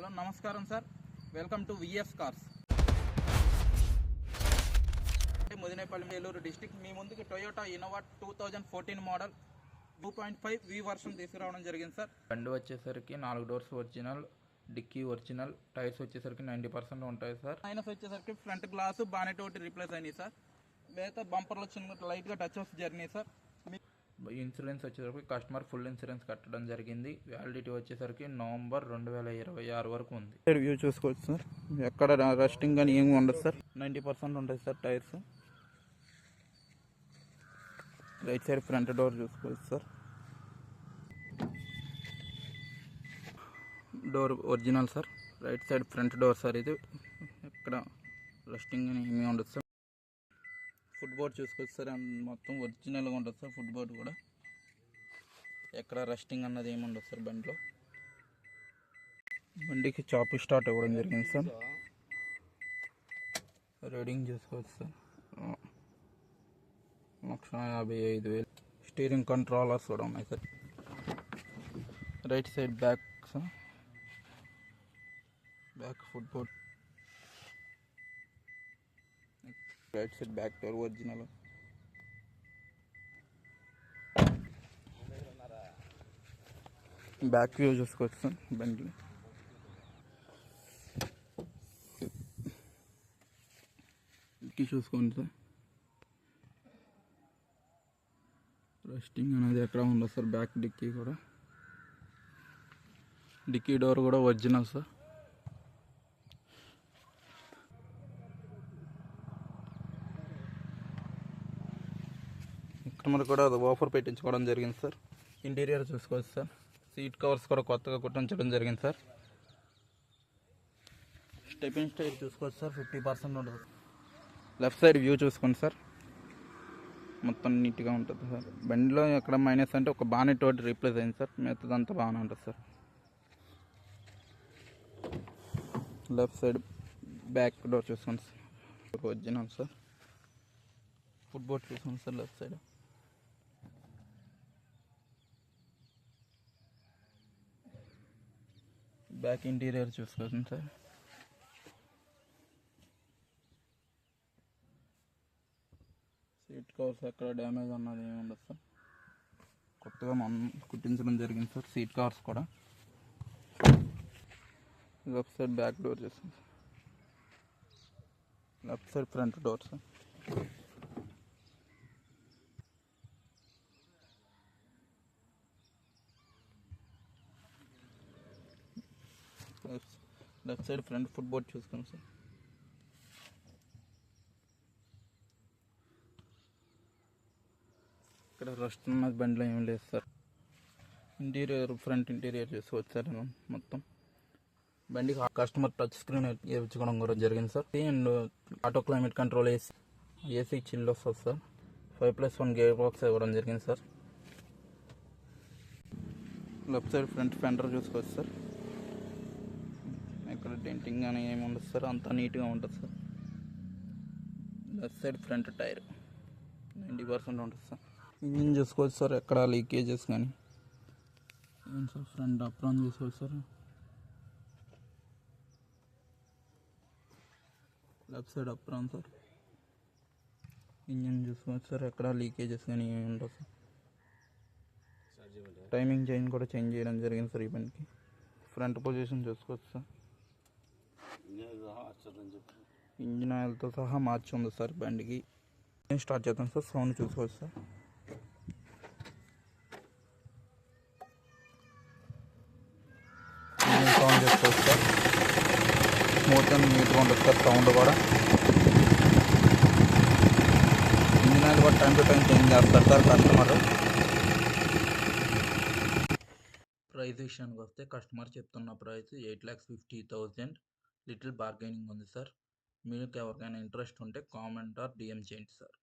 Hello నమస్కారం sir, welcome to VS cars. Mudinepalli Eluru district. మీ ముందుకి Toyota Innova 2014 model 2.5 V version తీసుకురావడం జరిగింది సార్. బండి వచ్చేసరికి 4 doors original, dicky original, tyres వచ్చేసరికి 90% ఉంటాయి సార్. మైనస్ వచ్చేసరికి ఫ్రంట్ గ్లాసు బానెట్ ఒకటి రీప్లేస్ అయినాయి సార్. మిగతా బంపర్లో చిన్న లైట్గా టచ్ అప్స్ జరిగినాయి సార్. ఇన్సూరెన్స్ వచ్చేసరికి కస్టమర్ ఫుల్ ఇన్సూరెన్స్ కట్టడం జరిగింది. వ్యాలిడిటీ వచ్చేసరికి నవంబర్ 2026 వరకు ఉంది. వ్యూ చూసుకోవచ్చు సార్, ఎక్కడ రస్టింగ్ కానీ ఏమి ఉండదు సార్. 90% ఉంటాయి sir tyres. Right side front door చూసుకోవచ్చు sir. Door original sir. Right side front door sir. ఇది ఎక్కడ రస్టింగ్ అని ఏమీ ఉండదు సార్. ఫుట్ బోర్డ్ చూసుకోవచ్చు సార్, మొత్తం ఒరిజినల్గా ఉంటుంది సార్. ఫుట్ బోర్డ్ కూడా ఎక్కడ రస్టింగ్ అన్నది ఏమి ఉండదు సార్. బండికి చాప్ స్టార్ట్ అవ్వడం జరిగింది సార్. రీడింగ్ చూసుకోవచ్చు సార్, 1,55,000. స్టీరింగ్ కంట్రోలర్స్ కూడా ఉన్నాయి sir. Right side back sir, back foot board, right side back door original. Back view చూసుకోవచ్చు సార్. బండి డిక్కీ చూసుకోండి సార్. రస్టింగ్ అనేది ఎక్కడ ఉండదు సార్. బ్యాక్ డిక్కీ కూడా, డిక్కీ డోర్ కూడా ఒరిజినల్ సార్. ఇక్కడ మనకు కూడా ఆఫర్ పెట్టించుకోవడం జరిగింది సార్. ఇంటీరియర్ చూసుకోవచ్చు సార్. సీట్ కవర్స్ కూడా కొత్తగా కుట్టించడం జరిగింది సార్. స్టెపింగ్ స్టైల్ చూసుకోవచ్చు సార్, 50% ఉంటుంది. లెఫ్ట్ సైడ్ వ్యూ చూసుకోండి సార్, మొత్తం నీట్గా ఉంటుంది సార్. బండిలో ఎక్కడ మైనస్ అంటే ఒక బానెట్ ఒకటి రీప్లేస్ అయింది సార్. మిగతాదంతా బాగానే ఉంటుంది sir. Left side back door చూసుకోండి sir, original sir. Foot board చూసుకోండి sir. Left side back interior చూసుకోండి సార్. సీట్ కవర్స్ ఎక్కడ డ్యామేజ్ అన్నది ఏమి ఉండదు సార్. కొత్తగా మనం కుట్టించడం జరిగింది సార్. సీట్ కవర్స్ కూడా. లెఫ్ట్ సైడ్ బ్యాక్ డోర్ చూసుకోండి sir. Left side front door sir. Left side front foot board చూసుకోండి సార్. ఇక్కడ రస్ట్ ఉన్నది బండిలో ఏం లేదు సార్. ఇంటీరియర్ ఫ్రంట్ ఇంటీరియర్ చూసుకోవచ్చు సార్. మొత్తం బండికి కస్టమర్ టచ్ స్క్రీన్ వేయించుకోవడం కూడా జరిగింది sir. And auto climate control AC chill వస్తుంది సార్. 5+1 గేర్ బాక్స్ ఇవ్వడం జరిగింది sir. Left side front fender చూసుకోవచ్చు సార్. ఇక్కడ డెంటింగ్ అని ఏమి ఉండదు సార్, అంతా నీట్గా ఉంటుంది sir. Left side front tyre 90% ఉంటుంది సార్. ఇంజిన్ చూసుకోవచ్చు సార్, ఎక్కడ లీకేజెస్ కానీ ఏం సార్. ఫ్రంట్ అప్రాన్ చూసుకోవచ్చు sir. Left side apron sir. Engine చూసుకోవచ్చు సార్, ఎక్కడ లీకేజెస్ కానీ ఏమి ఉండవు సార్. టైమింగ్ చైన్ కూడా చేంజ్ చేయడం జరిగింది సార్ ఈ బండికి. ఫ్రంట్ పొజిషన్ చూసుకోవచ్చు సార్. ఇంజిన్ ఆయిల్తో సహా మార్చి ఉంది సార్ బండికి. స్టార్ట్ చేద్దాం సార్. సౌండ్ చూసుకోవచ్చు సార్. ఇంజిన్ సౌండ్ చూసుకోవచ్చు సార్. స్మూత్ అండ్ నీట్గా ఉంటుంది సార్ సౌండ్ కూడా. ఇంజిన్ ఆయిల్ కూడా టైం టు టైం చేంజ్ చేస్తారు సార్ కస్టమర్. ప్రైస్ విషయానికి వస్తే కస్టమర్ చెప్తున్న ప్రైస్ 8,50,000. లిటిల్ బార్గెనింగ్ ఉంది సార్. మీకు ఎవరికైనా ఇంట్రెస్ట్ ఉంటే కామెంట్ ఆర్ డిఎం చేయండి సార్.